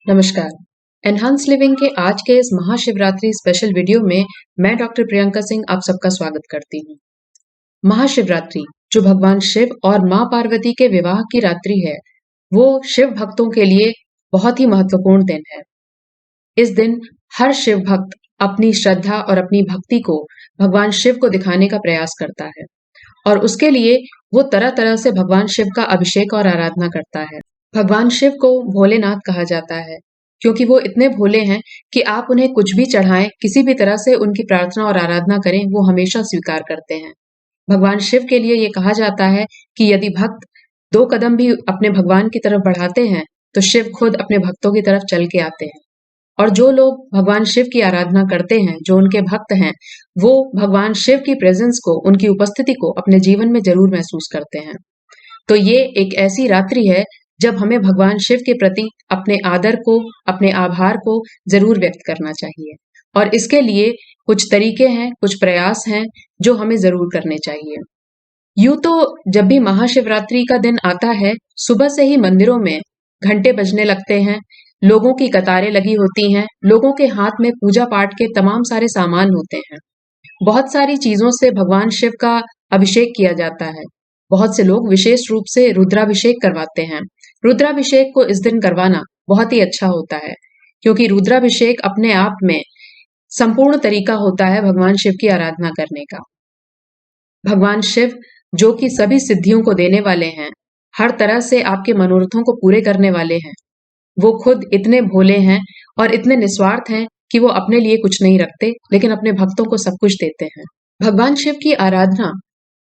नमस्कार। Enhance living के आज के इस महाशिवरात्रि स्पेशल वीडियो में मैं डॉक्टर प्रियंका सिंह आप सबका स्वागत करती हूँ। महाशिवरात्रि जो भगवान शिव और माँ पार्वती के विवाह की रात्रि है, वो शिव भक्तों के लिए बहुत ही महत्वपूर्ण दिन है। इस दिन हर शिव भक्त अपनी श्रद्धा और अपनी भक्ति को भगवान शिव को दिखाने का प्रयास करता है और उसके लिए वो तरह तरह से भगवान शिव का अभिषेक और आराधना करता है। भगवान शिव को भोलेनाथ कहा जाता है क्योंकि वो इतने भोले हैं कि आप उन्हें कुछ भी चढ़ाएं, किसी भी तरह से उनकी प्रार्थना और आराधना करें, वो हमेशा स्वीकार करते हैं। भगवान शिव के लिए ये कहा जाता है कि यदि भक्त 2 कदम भी अपने भगवान की तरफ बढ़ाते हैं तो शिव खुद अपने भक्तों की तरफ चल के आते हैं। और जो लोग भगवान शिव की आराधना करते हैं, जो उनके भक्त हैं, वो भगवान शिव की प्रेजेंस को, उनकी उपस्थिति को अपने जीवन में जरूर महसूस करते हैं। तो ये एक ऐसी रात्रि है जब हमें भगवान शिव के प्रति अपने आदर को, अपने आभार को जरूर व्यक्त करना चाहिए और इसके लिए कुछ तरीके हैं, कुछ प्रयास हैं जो हमें जरूर करने चाहिए। यूं तो जब भी महाशिवरात्रि का दिन आता है, सुबह से ही मंदिरों में घंटे बजने लगते हैं, लोगों की कतारें लगी होती हैं, लोगों के हाथ में पूजा पाठ के तमाम सारे सामान होते हैं। बहुत सारी चीजों से भगवान शिव का अभिषेक किया जाता है। बहुत से लोग विशेष रूप से रुद्राभिषेक करवाते हैं। रुद्राभिषेक को इस दिन करवाना बहुत ही अच्छा होता है क्योंकि रुद्राभिषेक अपने आप में संपूर्ण तरीका होता है भगवान शिव की आराधना करने का। भगवान शिव जो कि सभी सिद्धियों को देने वाले हैं, हर तरह से आपके मनोरथों को पूरे करने वाले हैं, वो खुद इतने भोले हैं और इतने निस्वार्थ हैं कि वो अपने लिए कुछ नहीं रखते, लेकिन अपने भक्तों को सब कुछ देते हैं। भगवान शिव की आराधना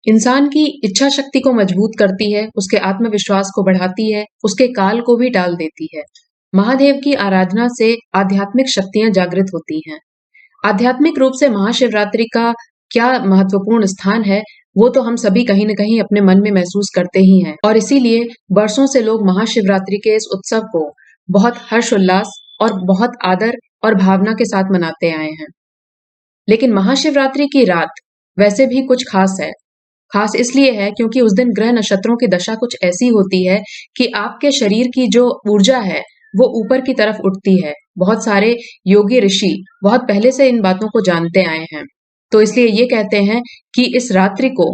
इंसान की इच्छा शक्ति को मजबूत करती है, उसके आत्मविश्वास को बढ़ाती है, उसके काल को भी टाल देती है। महादेव की आराधना से आध्यात्मिक शक्तियां जागृत होती हैं। आध्यात्मिक रूप से महाशिवरात्रि का क्या महत्वपूर्ण स्थान है, वो तो हम सभी कहीं न कहीं अपने मन में महसूस करते ही हैं और इसीलिए बरसों से लोग महाशिवरात्रि के इस उत्सव को बहुत हर्षोल्लास और बहुत आदर और भावना के साथ मनाते आए हैं। लेकिन महाशिवरात्रि की रात वैसे भी कुछ खास है। खास इसलिए है क्योंकि उस दिन ग्रह नक्षत्रों की दशा कुछ ऐसी होती है कि आपके शरीर की जो ऊर्जा है वो ऊपर की तरफ उठती है। बहुत सारे योगी ऋषि बहुत पहले से इन बातों को जानते आए हैं, तो इसलिए ये कहते हैं कि इस रात्रि को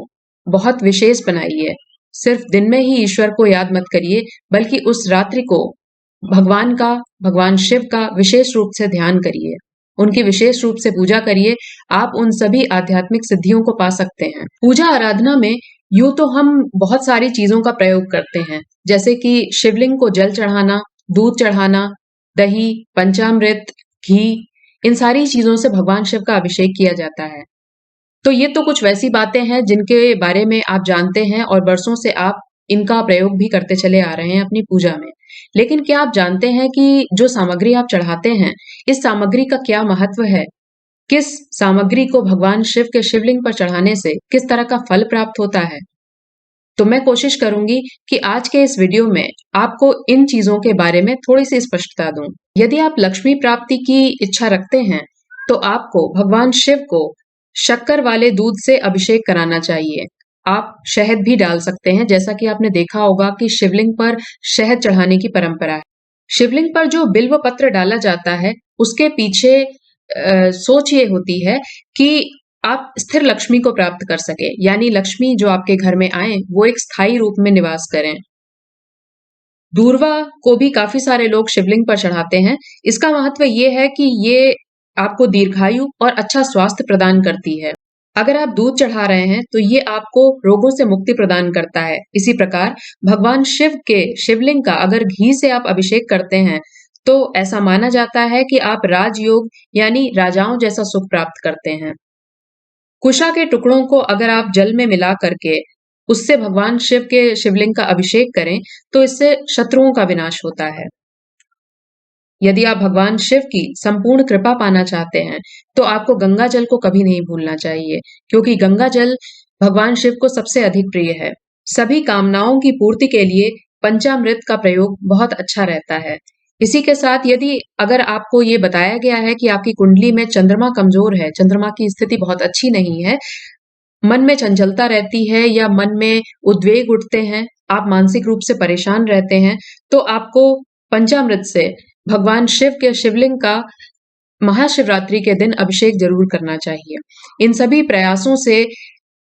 बहुत विशेष बनाइए। सिर्फ दिन में ही ईश्वर को याद मत करिए, बल्कि उस रात्रि को भगवान का, भगवान शिव का विशेष रूप से ध्यान करिए, उनकी विशेष रूप से पूजा करिए। आप उन सभी आध्यात्मिक सिद्धियों को पा सकते हैं। पूजा आराधना में यूं तो हम बहुत सारी चीजों का प्रयोग करते हैं, जैसे कि शिवलिंग को जल चढ़ाना, दूध चढ़ाना, दही, पंचामृत, घी, इन सारी चीजों से भगवान शिव का अभिषेक किया जाता है। तो ये तो कुछ वैसी बातें हैं जिनके बारे में आप जानते हैं और बरसों से आप इनका प्रयोग भी करते चले आ रहे हैं अपनी पूजा में। लेकिन क्या आप जानते हैं कि जो सामग्री आप चढ़ाते हैं, इस सामग्री का क्या महत्व है? किस सामग्री को भगवान शिव के शिवलिंग पर चढ़ाने से किस तरह का फल प्राप्त होता है? तो मैं कोशिश करूंगी कि आज के इस वीडियो में आपको इन चीजों के बारे में थोड़ी सी स्पष्टता दूं। यदि आप लक्ष्मी प्राप्ति की इच्छा रखते हैं, तो आपको भगवान शिव को शक्कर वाले दूध से अभिषेक कराना चाहिए। आप शहद भी डाल सकते हैं, जैसा कि आपने देखा होगा कि शिवलिंग पर शहद चढ़ाने की परंपरा है। शिवलिंग पर जो बिल्व पत्र डाला जाता है, उसके पीछे सोच ये होती है कि आप स्थिर लक्ष्मी को प्राप्त कर सके, यानी लक्ष्मी जो आपके घर में आए वो एक स्थायी रूप में निवास करें। दूर्वा को भी काफी सारे लोग शिवलिंग पर चढ़ाते हैं। इसका महत्व ये है कि ये आपको दीर्घायु और अच्छा स्वास्थ्य प्रदान करती है। अगर आप दूध चढ़ा रहे हैं तो ये आपको रोगों से मुक्ति प्रदान करता है। इसी प्रकार भगवान शिव के शिवलिंग का अगर घी से आप अभिषेक करते हैं तो ऐसा माना जाता है कि आप राजयोग यानी राजाओं जैसा सुख प्राप्त करते हैं। कुशा के टुकड़ों को अगर आप जल में मिला करके उससे भगवान शिव के शिवलिंग का अभिषेक करें तो इससे शत्रुओं का विनाश होता है। यदि आप भगवान शिव की संपूर्ण कृपा पाना चाहते हैं तो आपको गंगा जल को कभी नहीं भूलना चाहिए, क्योंकि गंगा जल भगवान शिव को सबसे अधिक प्रिय है। सभी कामनाओं की पूर्ति के लिए पंचामृत का प्रयोग बहुत अच्छा रहता है। इसी के साथ यदि अगर आपको ये बताया गया है कि आपकी कुंडली में चंद्रमा कमजोर है, चंद्रमा की स्थिति बहुत अच्छी नहीं है, मन में चंचलता रहती है या मन में उद्वेग उठते हैं, आप मानसिक रूप से परेशान रहते हैं, तो आपको पंचामृत से भगवान शिव के शिवलिंग का महाशिवरात्रि के दिन अभिषेक जरूर करना चाहिए। इन सभी प्रयासों से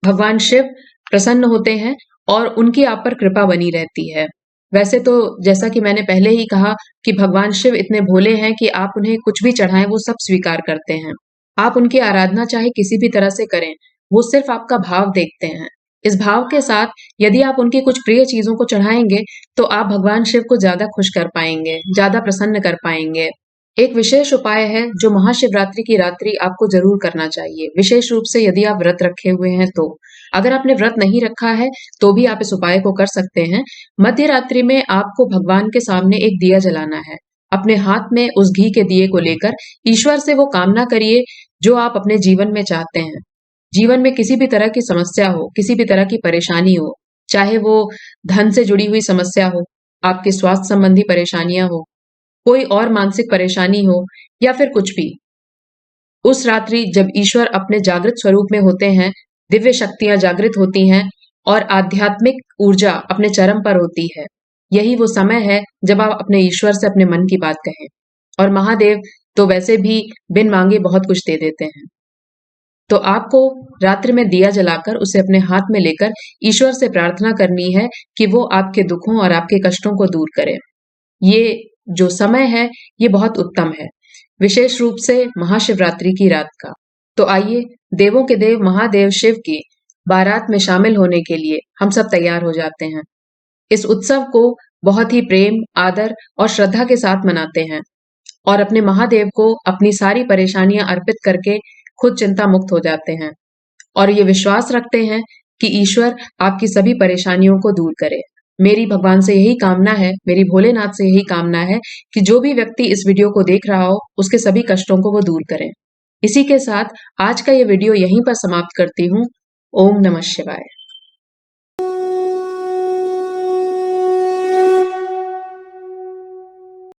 भगवान शिव प्रसन्न होते हैं और उनकी आप पर कृपा बनी रहती है। वैसे तो जैसा कि मैंने पहले ही कहा कि भगवान शिव इतने भोले हैं कि आप उन्हें कुछ भी चढ़ाएं वो सब स्वीकार करते हैं। आप उनकी आराधना चाहे किसी भी तरह से करें, वो सिर्फ आपका भाव देखते हैं। इस भाव के साथ यदि आप उनकी कुछ प्रिय चीजों को चढ़ाएंगे तो आप भगवान शिव को ज्यादा खुश कर पाएंगे, ज्यादा प्रसन्न कर पाएंगे। एक विशेष उपाय है जो महाशिवरात्रि की रात्रि आपको जरूर करना चाहिए, विशेष रूप से यदि आप व्रत रखे हुए हैं तो। अगर आपने व्रत नहीं रखा है तो भी आप इस उपाय को कर सकते हैं। मध्य रात्रि में आपको भगवान के सामने एक दिया जलाना है। अपने हाथ में उस घी के दिए को लेकर ईश्वर से वो कामना करिए जो आप अपने जीवन में चाहते हैं। जीवन में किसी भी तरह की समस्या हो, किसी भी तरह की परेशानी हो, चाहे वो धन से जुड़ी हुई समस्या हो, आपके स्वास्थ्य संबंधी परेशानियां हो, कोई और मानसिक परेशानी हो या फिर कुछ भी, उस रात्रि जब ईश्वर अपने जागृत स्वरूप में होते हैं, दिव्य शक्तियां जागृत होती हैं और आध्यात्मिक ऊर्जा अपने चरम पर होती है, यही वो समय है जब आप अपने ईश्वर से अपने मन की बात कहें। और महादेव तो वैसे भी बिन मांगे बहुत कुछ दे देते हैं। तो आपको रात्रि में दिया जलाकर उसे अपने हाथ में लेकर ईश्वर से प्रार्थना करनी है कि वो आपके दुखों और आपके कष्टों को दूर करे। ये जो समय है ये बहुत उत्तम है, विशेष रूप से महाशिवरात्रि की रात का। तो आइए देवों के देव महादेव शिव की बारात में शामिल होने के लिए हम सब तैयार हो जाते हैं। इस उत्सव को बहुत ही प्रेम, आदर और श्रद्धा के साथ मनाते हैं और अपने महादेव को अपनी सारी परेशानियां अर्पित करके खुद चिंता मुक्त हो जाते हैं और ये विश्वास रखते हैं कि ईश्वर आपकी सभी परेशानियों को दूर करे। मेरी भगवान से यही कामना है, मेरी भोलेनाथ से यही कामना है कि जो भी व्यक्ति इस वीडियो को देख रहा हो उसके सभी कष्टों को वो दूर करें। इसी के साथ आज का ये वीडियो यहीं पर समाप्त करती हूँ। ओम नमः शिवाय।